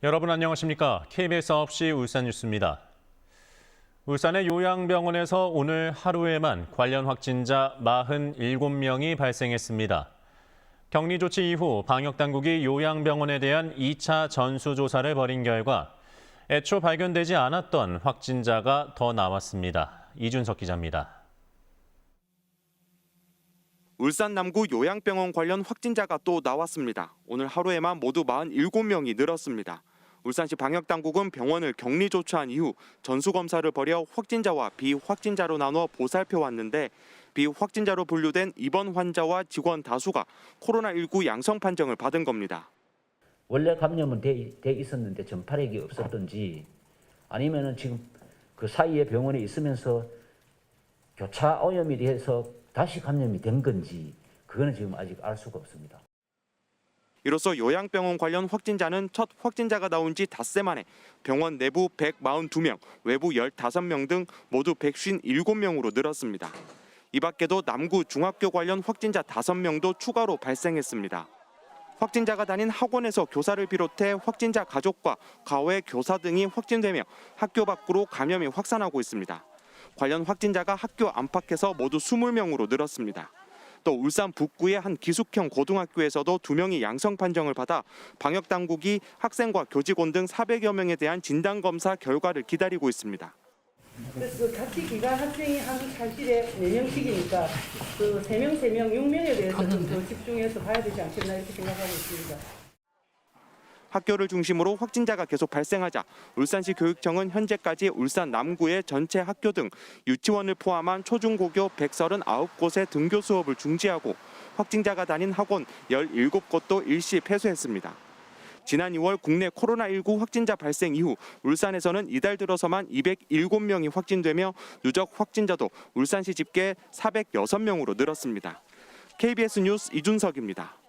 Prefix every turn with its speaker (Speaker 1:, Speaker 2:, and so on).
Speaker 1: 여러분 안녕하십니까? KBS 9시 울산 뉴스입니다. 울산의 요양병원에서 오늘 하루에만 관련 확진자 47명이 발생했습니다. 격리 조치 이후 방역당국이 요양병원에 대한 2차 전수조사를 벌인 결과 애초 발견되지 않았던 확진자가 더 나왔습니다. 이준석 기자입니다.
Speaker 2: 울산 남구 요양병원 관련 확진자가 또 나왔습니다. 오늘 하루에만 모두 47명이 늘었습니다. 울산시 방역당국은 병원을 격리 조치한 이후 전수검사를 벌여 확진자와 비확진자로 나눠 보살펴왔는데 비확진자로 분류된 입원 환자와 직원 다수가 코로나19 양성 판정을 받은 겁니다.
Speaker 3: 원래 감염은 돼 있었는데 전파력이 없었던지 아니면은 지금 그 사이에 병원에 있으면서 교차 오염이 돼서 다시 감염이 된 건지 그거는 지금 아직 알 수가 없습니다.
Speaker 2: 이로써 요양병원 관련 확진자는 첫 확진자가 나온 지 닷새 만에 병원 내부 142명, 외부 15명 등 모두 157명으로 늘었습니다. 이 밖에도 남구 중학교 관련 확진자 5명도 추가로 발생했습니다. 확진자가 다닌 학원에서 교사를 비롯해 확진자 가족과 가외 교사 등이 확진되며 학교 밖으로 감염이 확산하고 있습니다. 관련 확진자가 학교 안팎에서 모두 20명으로 늘었습니다. 또 울산 북구의 한 기숙형 고등학교에서도 2명이 양성 판정을 받아 방역당국이 학생과 교직원 등 400여 명에 대한 진단검사 결과를 기다리고 있습니다.
Speaker 4: 그래서 같이 기간 학생이 한 사실에 4명씩이니까 그 3명, 6명에 대해서 좀 더 집중해서 봐야 되지 않겠나 이렇게 생각하고 있습니다.
Speaker 2: 학교를 중심으로 확진자가 계속 발생하자 울산시 교육청은 현재까지 울산 남구의 전체 학교 등 유치원을 포함한 초중고교 139곳의 등교 수업을 중지하고 확진자가 다닌 학원 17곳도 일시 폐쇄했습니다. 지난 2월 국내 코로나19 확진자 발생 이후 울산에서는 이달 들어서만 207명이 확진되며 누적 확진자도 울산시 집계 406명으로 늘었습니다. KBS 뉴스 이준석입니다.